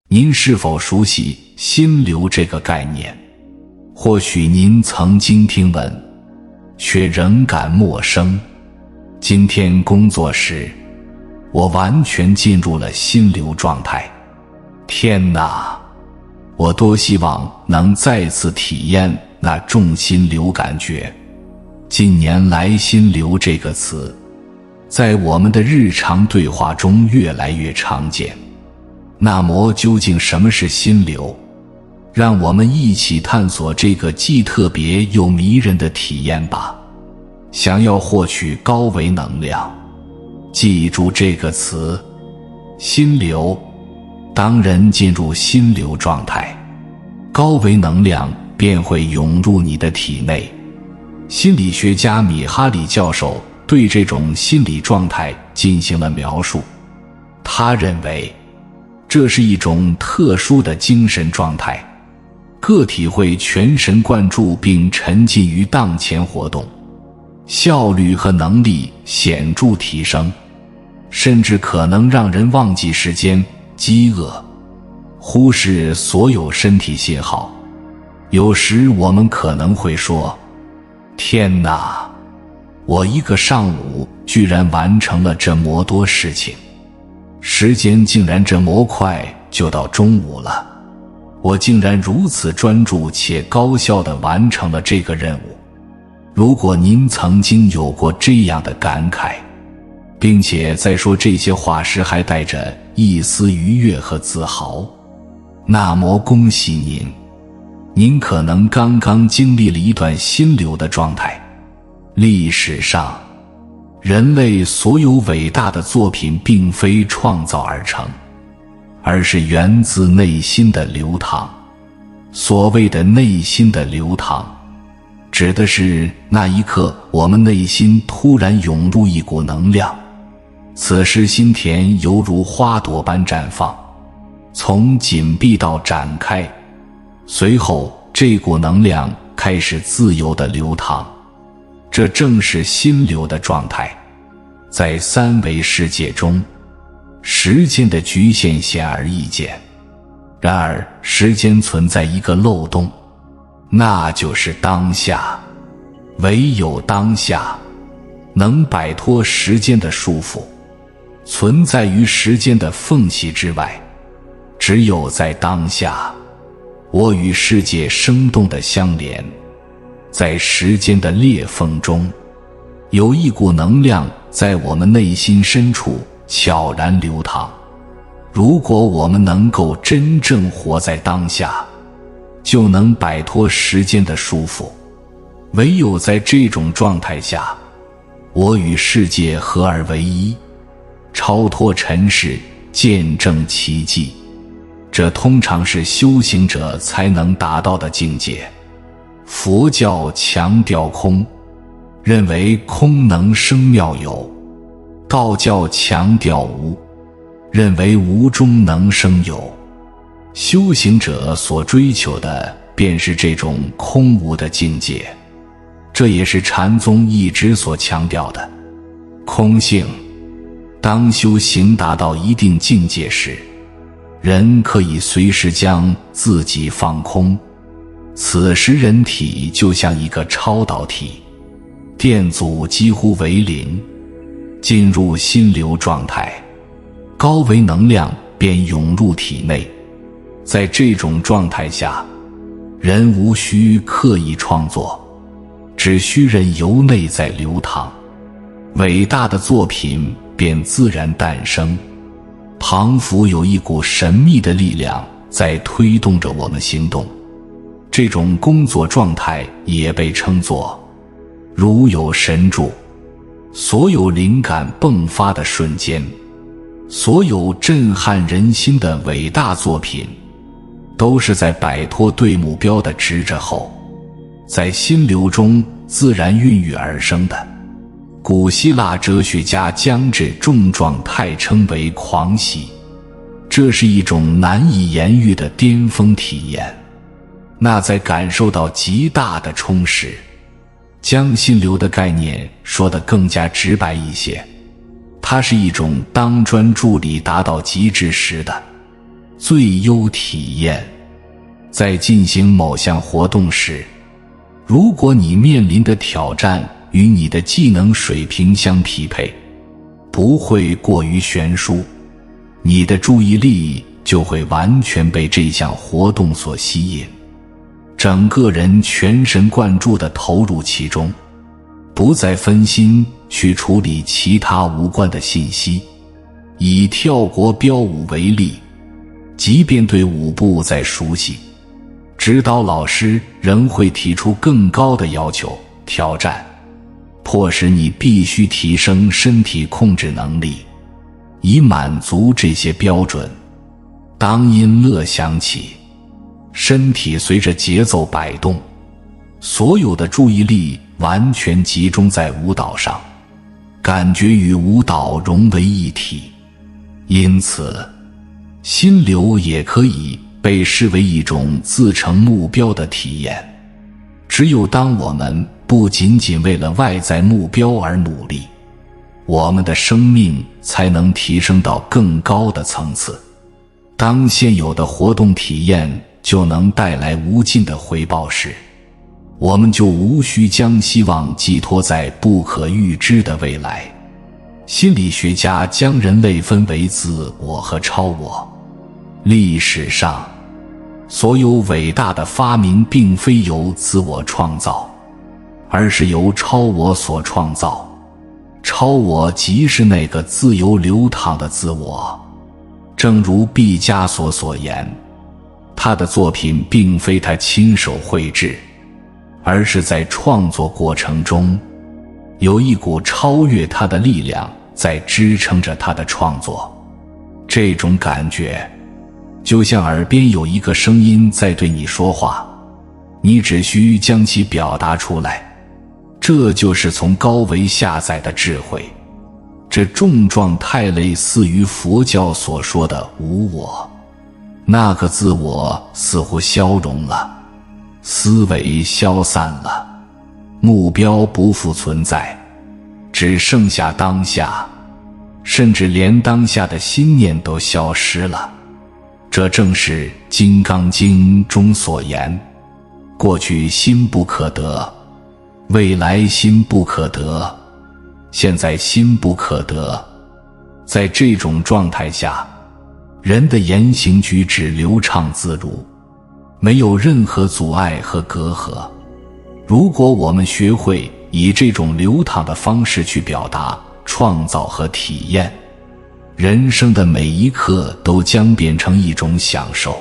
您是否熟悉心流这个概念？或许您曾经听闻，却仍感陌生。今天工作时，我完全进入了心流状态。天哪，我多希望能再次体验那种心流感觉。近年来，心流这个词在我们的日常对话中越来越常见。那么究竟什么是心流？让我们一起探索这个既特别又迷人的体验吧。想要获取高维能量，记住这个词，心流。当人进入心流状态，高维能量便会涌入你的体内。心理学家米哈里教授对这种心理状态进行了描述。他认为，这是一种特殊的精神状态，个体会全神贯注并沉浸于当前活动，效率和能力显著提升，甚至可能让人忘记时间、饥饿，忽视所有身体信号。有时我们可能会说，天哪，我一个上午居然完成了这么多事情，时间竟然这么快就到中午了，我竟然如此专注且高效地完成了这个任务。如果您曾经有过这样的感慨，并且在说这些话时还带着一丝愉悦和自豪，那么恭喜您，您可能刚刚经历了一段心流的状态。历史上，人类所有伟大的作品并非创造而成，而是源自内心的流淌。所谓的内心的流淌，指的是那一刻我们内心突然涌入一股能量，此时心田犹如花朵般绽放，从紧闭到展开，随后这股能量开始自由地流淌。这正是心流的状态。在三维世界中，时间的局限显而易见，然而时间存在一个漏洞，那就是当下。唯有当下能摆脱时间的束缚，存在于时间的缝隙之外。只有在当下，我与世界生动地相连。在时间的裂缝中，有一股能量在我们内心深处悄然流淌。如果我们能够真正活在当下，就能摆脱时间的束缚。唯有在这种状态下，我与世界合而为一，超脱尘世，见证奇迹。这通常是修行者才能达到的境界。佛教强调空，认为空能生妙有；道教强调无，认为无中能生有。修行者所追求的便是这种空无的境界，这也是禅宗一直所强调的空性。当修行达到一定境界时，人可以随时将自己放空，此时人体就像一个超导体，电阻几乎为零。进入心流状态，高维能量便涌入体内。在这种状态下，人无需刻意创作，只需任由内在流淌，伟大的作品便自然诞生。仿佛有一股神秘的力量在推动着我们行动。这种工作状态也被称作如有神助。所有灵感迸发的瞬间，所有震撼人心的伟大作品，都是在摆脱对目标的执着后，在心流中自然孕育而生的。古希腊哲学家将这种状态称为狂喜，这是一种难以言喻的巅峰体验。那在感受到极大的充实。将心流的概念说得更加直白一些，它是一种当专注力达到极致时的最优体验。在进行某项活动时，如果你面临的挑战与你的技能水平相匹配，不会过于悬殊，你的注意力就会完全被这项活动所吸引，整个人全神贯注地投入其中，不再分心去处理其他无关的信息。以跳国标舞为例，即便对舞步再熟悉，指导老师仍会提出更高的要求、挑战，迫使你必须提升身体控制能力，以满足这些标准。当音乐响起，身体随着节奏摆动，所有的注意力完全集中在舞蹈上，感觉与舞蹈融为一体。因此，心流也可以被视为一种自成目标的体验。只有当我们不仅仅为了外在目标而努力，我们的生命才能提升到更高的层次。当现有的活动体验就能带来无尽的回报时，我们就无需将希望寄托在不可预知的未来。心理学家将人类分为自我和超我。历史上，所有伟大的发明并非由自我创造，而是由超我所创造。超我即是那个自由流淌的自我。正如毕加索所言，他的作品并非他亲手绘制，而是在创作过程中，有一股超越他的力量在支撑着他的创作。这种感觉就像耳边有一个声音在对你说话，你只需将其表达出来。这就是从高维下载的智慧。这重状态类似于佛教所说的无我，那个自我似乎消融了，思维消散了，目标不复存在，只剩下当下，甚至连当下的心念都消失了。这正是《金刚经》中所言，过去心不可得，未来心不可得，现在心不可得。在这种状态下，人的言行举止流畅自如，没有任何阻碍和隔阂。如果我们学会以这种流淌的方式去表达、创造和体验，人生的每一刻都将变成一种享受。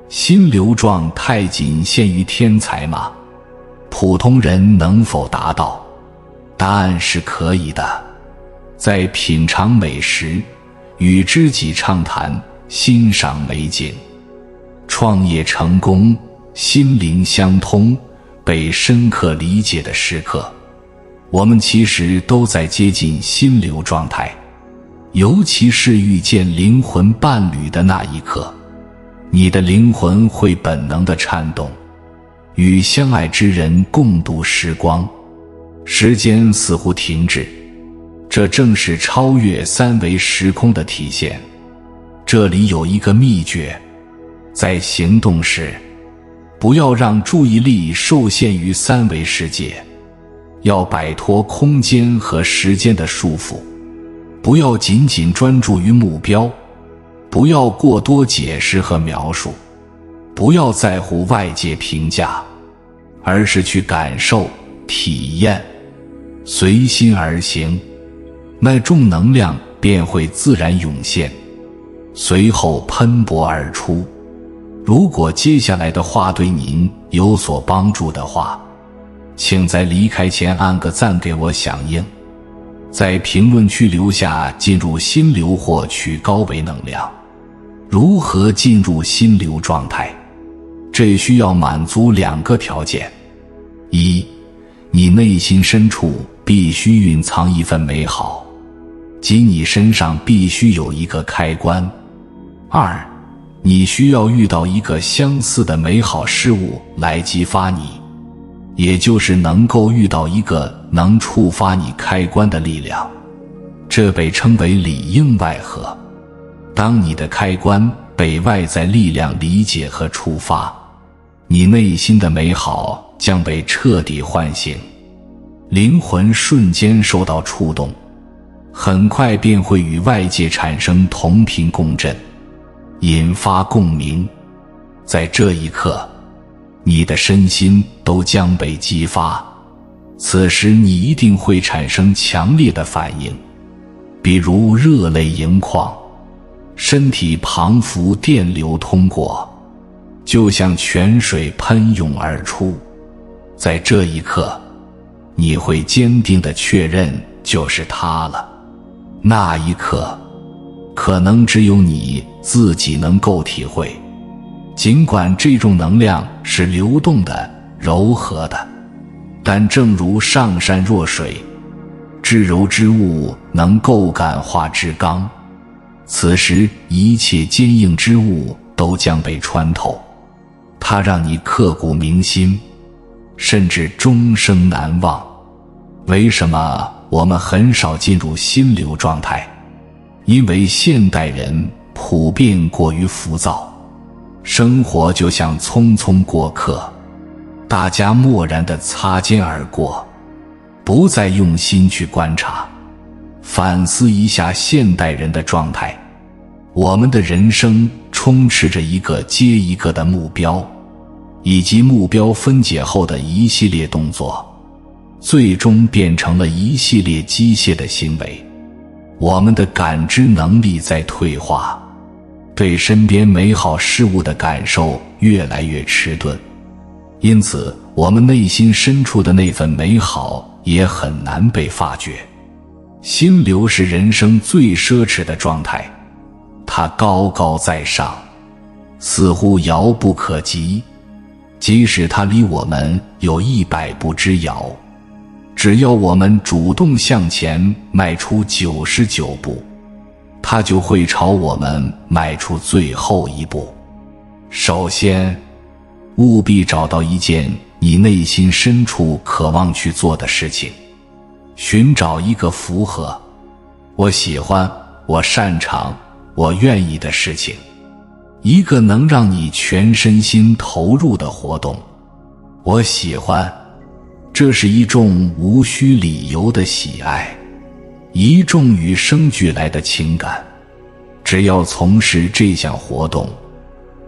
心流状态仅限于天才吗？普通人能否达到？答案是可以的。在品尝美食、与知己畅谈、欣赏美景、创业成功、心灵相通、被深刻理解的时刻，我们其实都在接近心流状态。尤其是遇见灵魂伴侣的那一刻，你的灵魂会本能地颤动，与相爱之人共度时光，时间似乎停滞。这正是超越三维时空的体现。这里有一个秘诀，在行动时，不要让注意力受限于三维世界，要摆脱空间和时间的束缚。不要仅仅专注于目标，不要过多解释和描述，不要在乎外界评价，而是去感受、体验，随心而行，那种能量便会自然涌现，随后喷薄而出。如果接下来的话对您有所帮助的话，请在离开前按个赞给我响应，在评论区留下进入心流或取高维能量。如何进入心流状态？这需要满足2个条件：一，你内心深处必须蕴藏一份美好，即你身上必须有一个开关；二，你需要遇到一个相似的美好事物来激发你，也就是能够遇到一个能触发你开关的力量，这被称为里应外合。当你的开关被外在力量理解和触发，你内心的美好将被彻底唤醒，灵魂瞬间受到触动，很快便会与外界产生同频共振，引发共鸣。在这一刻，你的身心都将被激发，此时你一定会产生强烈的反应，比如热泪盈眶，身体磅礴，电流通过，就像泉水喷涌而出。在这一刻，你会坚定地确认就是它了。那一刻，可能只有你自己能够体会。尽管这种能量是流动的、柔和的，但正如上善若水，至柔之物能够感化之刚。此时一切坚硬之物都将被穿透，它让你刻骨铭心，甚至终生难忘。为什么我们很少进入心流状态？因为现代人普遍过于浮躁，生活就像匆匆过客，大家漠然地擦肩而过，不再用心去观察。反思一下现代人的状态，我们的人生充斥着一个接一个的目标，以及目标分解后的一系列动作，最终变成了一系列机械的行为。我们的感知能力在退化，对身边美好事物的感受越来越迟钝，因此我们内心深处的那份美好也很难被发掘。心流是人生最奢侈的状态，它高高在上，似乎遥不可及，即使它离我们有100步之遥，只要我们主动向前迈出99步，它就会朝我们迈出最后一步。首先，务必找到一件你内心深处渴望去做的事情，寻找一个符合我喜欢、我擅长、我愿意的事情，一个能让你全身心投入的活动。我喜欢，这是一种无需理由的喜爱，一种与生俱来的情感。只要从事这项活动，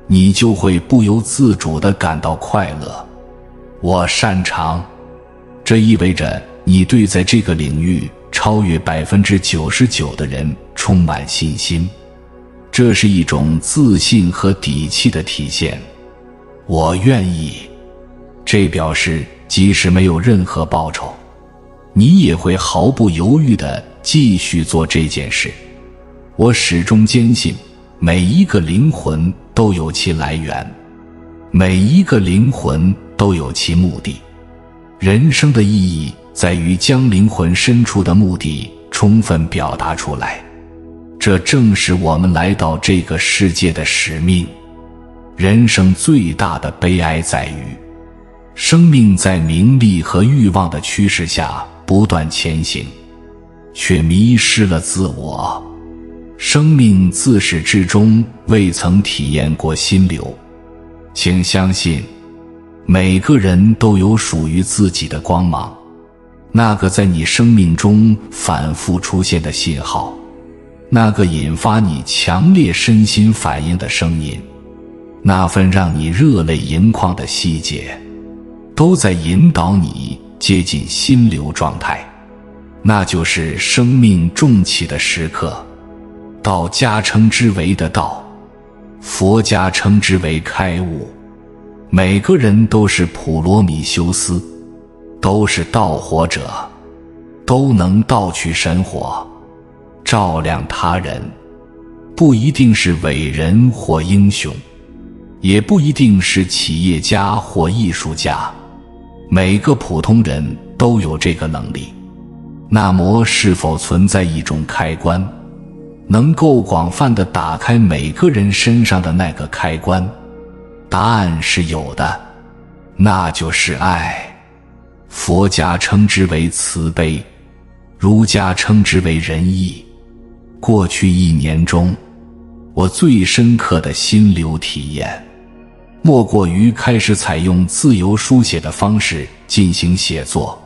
你就会不由自主地感到快乐。我擅长，这意味着你对在这个领域超越99%的人充满信心，这是一种自信和底气的体现。我愿意，这表示即使没有任何报酬，你也会毫不犹豫地继续做这件事。我始终坚信，每一个灵魂都有其来源，每一个灵魂都有其目的。人生的意义在于将灵魂深处的目的充分表达出来，这正是我们来到这个世界的使命。人生最大的悲哀在于，生命在名利和欲望的驱使下不断前行，却迷失了自我。生命自始至终未曾体验过心流。请相信，每个人都有属于自己的光芒，那个在你生命中反复出现的信号，那个引发你强烈身心反应的声音，那份让你热泪盈眶的细节，都在引导你接近心流状态。那就是生命重启的时刻。道家称之为的道，佛家称之为开悟。每个人都是普罗米修斯，都是盗火者，都能盗取神火，照亮他人。不一定是伟人或英雄，也不一定是企业家或艺术家，每个普通人都有这个能力。那么是否存在一种开关，能够广泛地打开每个人身上的那个开关？答案是有的，那就是爱。佛家称之为慈悲，儒家称之为仁义。过去1年中，我最深刻的心流体验，莫过于开始采用自由书写的方式进行写作。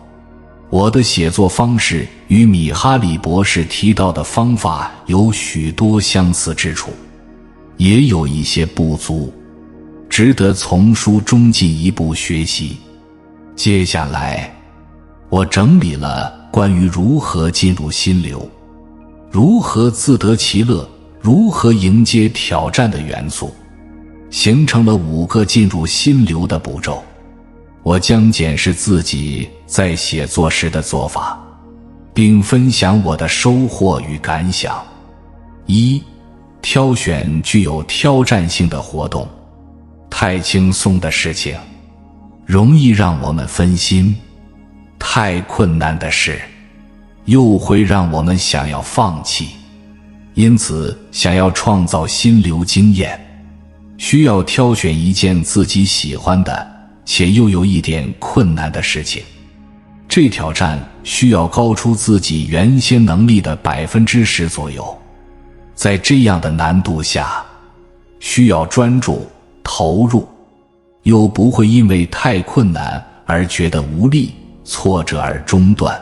我的写作方式与米哈里博士提到的方法有许多相似之处，也有一些不足，值得从书中进一步学习。接下来，我整理了关于如何进入心流、如何自得其乐、如何迎接挑战的元素，形成了5个进入心流的步骤。我将检视自己在写作时的做法，并分享我的收获与感想。1、挑选具有挑战性的活动。太轻松的事情容易让我们分心，太困难的事又会让我们想要放弃。因此，想要创造心流经验，需要挑选一件自己喜欢的且又有一点困难的事情。这挑战需要高出自己原先能力的 10% 左右。在这样的难度下，需要专注投入，又不会因为太困难而觉得无力、挫折而中断。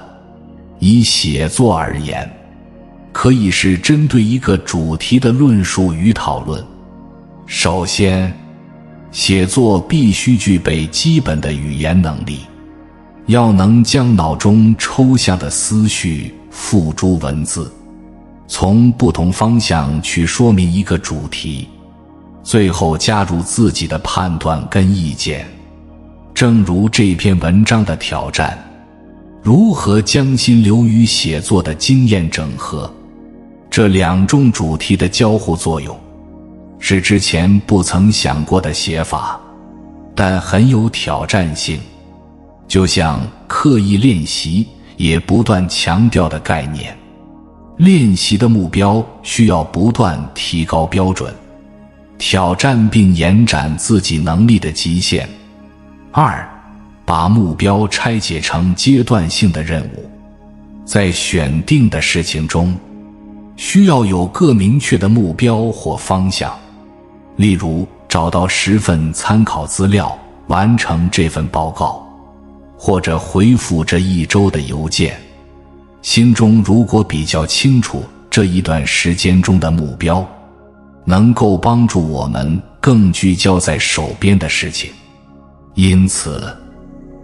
以写作而言，可以是针对一个主题的论述与讨论。首先，写作必须具备基本的语言能力，要能将脑中抽象的思绪付诸文字，从不同方向去说明一个主题，最后加入自己的判断跟意见。正如这篇文章的挑战，如何将心流与写作的经验整合，这2种主题的交互作用，是之前不曾想过的写法，但很有挑战性。就像刻意练习也不断强调的概念，练习的目标需要不断提高标准，挑战并延展自己能力的极限。2、把目标拆解成阶段性的任务。在选定的事情中，需要有个明确的目标或方向，例如找到10份参考资料，完成这份报告，或者回复这1周的邮件。心中如果比较清楚这一段时间中的目标，能够帮助我们更聚焦在手边的事情。因此，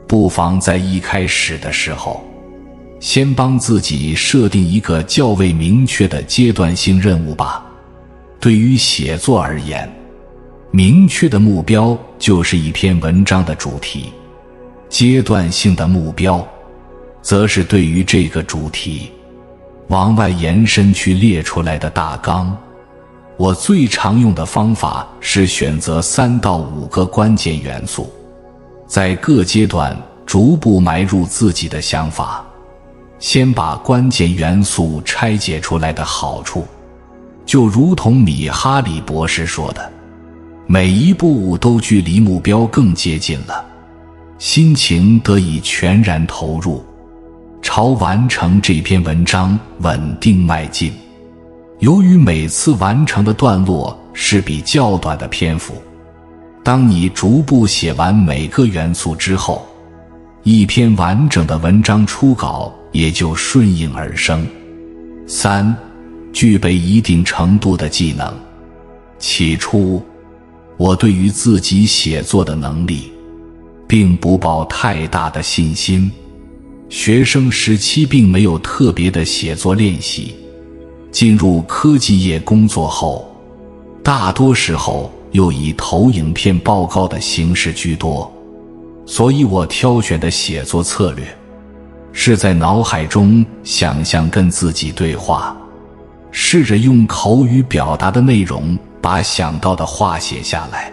不妨在一开始的时候，先帮自己设定一个较为明确的阶段性任务吧。对于写作而言，明确的目标就是一篇文章的主题，阶段性的目标则是对于这个主题往外延伸去列出来的大纲。我最常用的方法是选择3到5个关键元素，在各阶段逐步埋入自己的想法。先把关键元素拆解出来的好处，就如同米哈里博士说的，每一步都距离目标更接近了，心情得以全然投入，朝完成这篇文章稳定迈进。由于每次完成的段落是比较短的篇幅，当你逐步写完每个元素之后，一篇完整的文章初稿也就顺应而生。3、具备一定程度的技能。起初，我对于自己写作的能力并不抱太大的信心，学生时期并没有特别的写作练习，进入科技业工作后，大多时候又以投影片报告的形式居多，所以我挑选的写作策略是在脑海中想象跟自己对话，试着用口语表达的内容把想到的话写下来，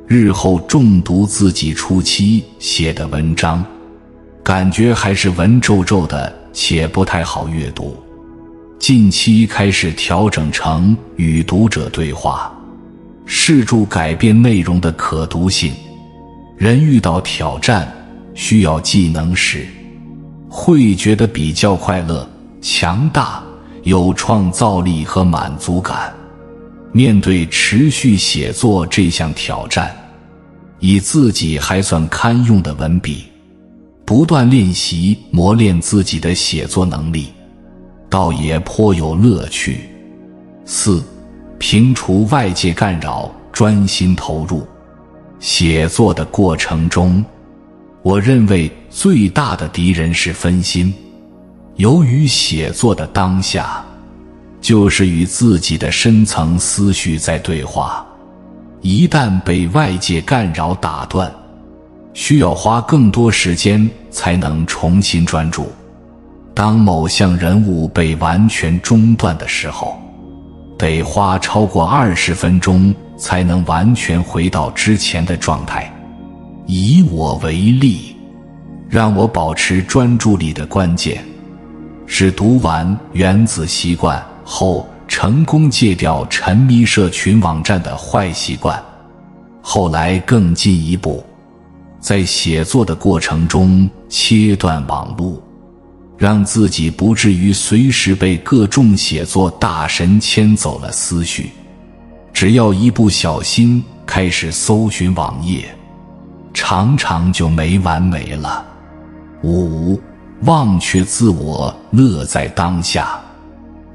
日后重读自己初期写的文章，感觉还是文绉绉的且不太好阅读。近期开始调整成与读者对话，试图改变内容的可读性。人遇到挑战需要技能时，会觉得比较快乐、强大、有创造力和满足感。面对持续写作这项挑战，以自己还算堪用的文笔，不断练习磨练自己的写作能力，倒也颇有乐趣。4. 平除外界干扰，专心投入。写作的过程中，我认为最大的敌人是分心。由于写作的当下，就是与自己的深层思绪在对话，一旦被外界干扰打断，需要花更多时间才能重新专注。当某项人物被完全中断的时候，得花超过20分钟才能完全回到之前的状态。以我为例，让我保持专注力的关键是读完《原子习惯》后成功戒掉沉迷社群网站的坏习惯。后来更进一步，在写作的过程中切断网路，让自己不至于随时被各种写作大神牵走了思绪。只要一不小心开始搜寻网页，常常就没完没了。5. 忘却自我，乐在当下。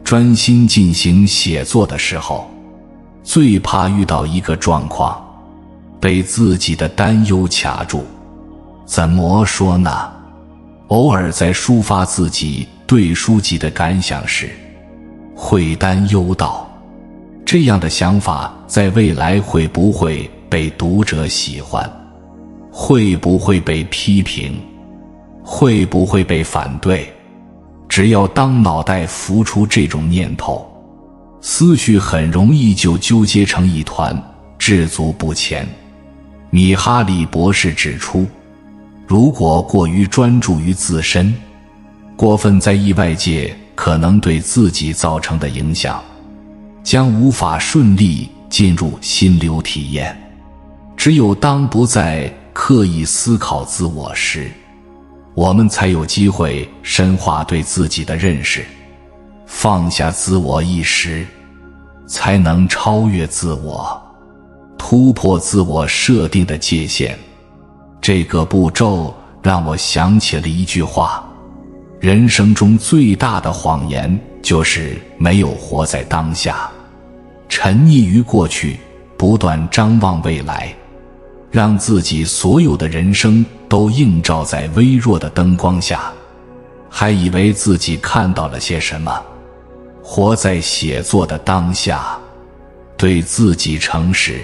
专心进行写作的时候，最怕遇到一个状况，被自己的担忧卡住。怎么说呢？偶尔在抒发自己对书籍的感想时，会担忧到，这样的想法在未来会不会被读者喜欢？会不会被批评？会不会被反对？只要当脑袋浮出这种念头，思绪很容易就纠结成一团，滞足不前。米哈里博士指出，如果过于专注于自身，过分在意外界可能对自己造成的影响，将无法顺利进入心流体验。只有当不再刻意思考自我时，我们才有机会深化对自己的认识，放下自我意识，才能超越自我，突破自我设定的界限。这个步骤让我想起了一句话：人生中最大的谎言就是没有活在当下，沉溺于过去，不断张望未来，让自己所有的人生都映照在微弱的灯光下，还以为自己看到了些什么。活在写作的当下，对自己诚实，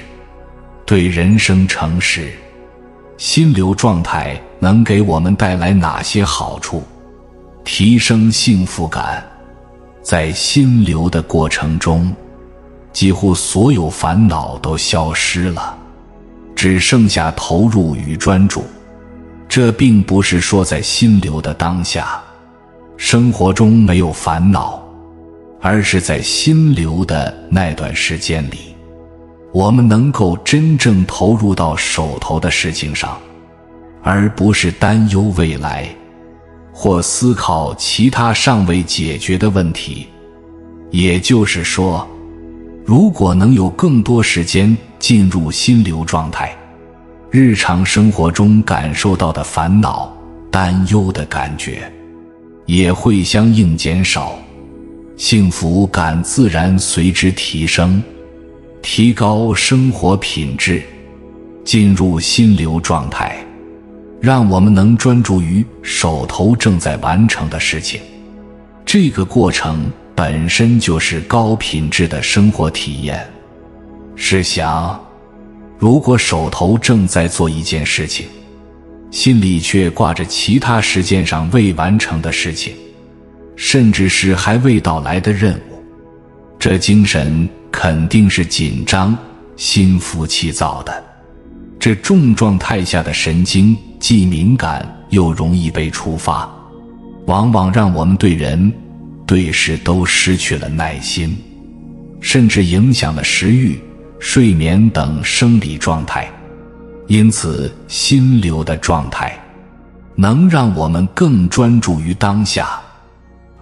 对人生诚实。心流状态能给我们带来哪些好处？提升幸福感。在心流的过程中，几乎所有烦恼都消失了，只剩下投入与专注。这并不是说在心流的当下，生活中没有烦恼，而是在心流的那段时间里，我们能够真正投入到手头的事情上，而不是担忧未来，或思考其他尚未解决的问题。也就是说，如果能有更多时间进入心流状态，日常生活中感受到的烦恼、担忧的感觉也会相应减少，幸福感自然随之提升，提高生活品质。进入心流状态，让我们能专注于手头正在完成的事情，这个过程本身就是高品质的生活体验。试想，如果手头正在做一件事情，心里却挂着其他时间上未完成的事情，甚至是还未到来的任务，这精神肯定是紧张、心浮气躁的。这种状态下的神经既敏感又容易被触发，往往让我们对人、对事都失去了耐心，甚至影响了食欲、睡眠等生理状态。因此，心流的状态能让我们更专注于当下，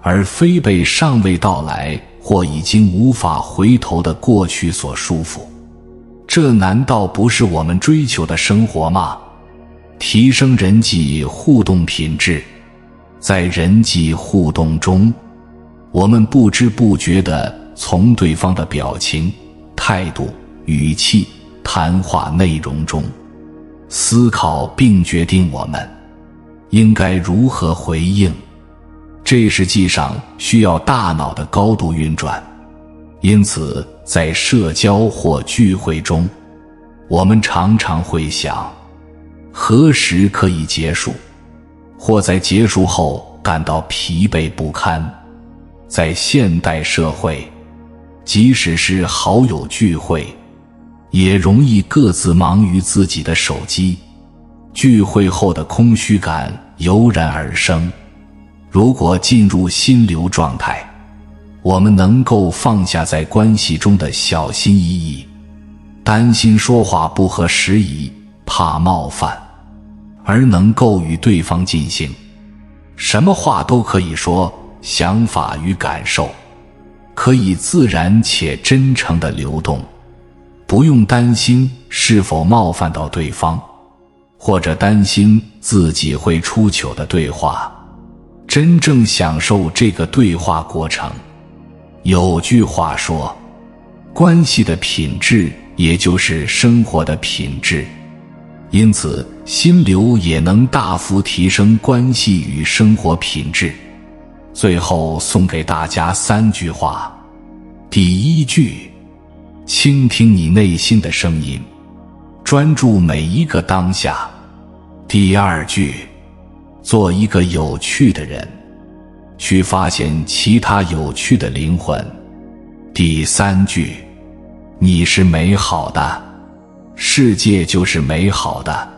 而非被尚未到来或已经无法回头的过去所束缚。这难道不是我们追求的生活吗？提升人际互动品质。在人际互动中，我们不知不觉地从对方的表情、态度、语气、谈话内容中思考并决定我们应该如何回应。这实际上需要大脑的高度运转，因此在社交或聚会中，我们常常会想何时可以结束，或在结束后感到疲惫不堪。在现代社会，即使是好友聚会，也容易各自忙于自己的手机，聚会后的空虚感油然而生。如果进入心流状态，我们能够放下在关系中的小心翼翼，担心说话不合时宜，怕冒犯，而能够与对方进行什么话都可以说，想法与感受可以自然且真诚地流动，不用担心是否冒犯到对方，或者担心自己会出糗的对话，真正享受这个对话过程。有句话说，关系的品质也就是生活的品质，因此心流也能大幅提升关系与生活品质。最后送给大家3句话。第1句，倾听你内心的声音，专注每一个当下。第2句，做一个有趣的人，去发现其他有趣的灵魂。第3句，你是美好的，世界就是美好的。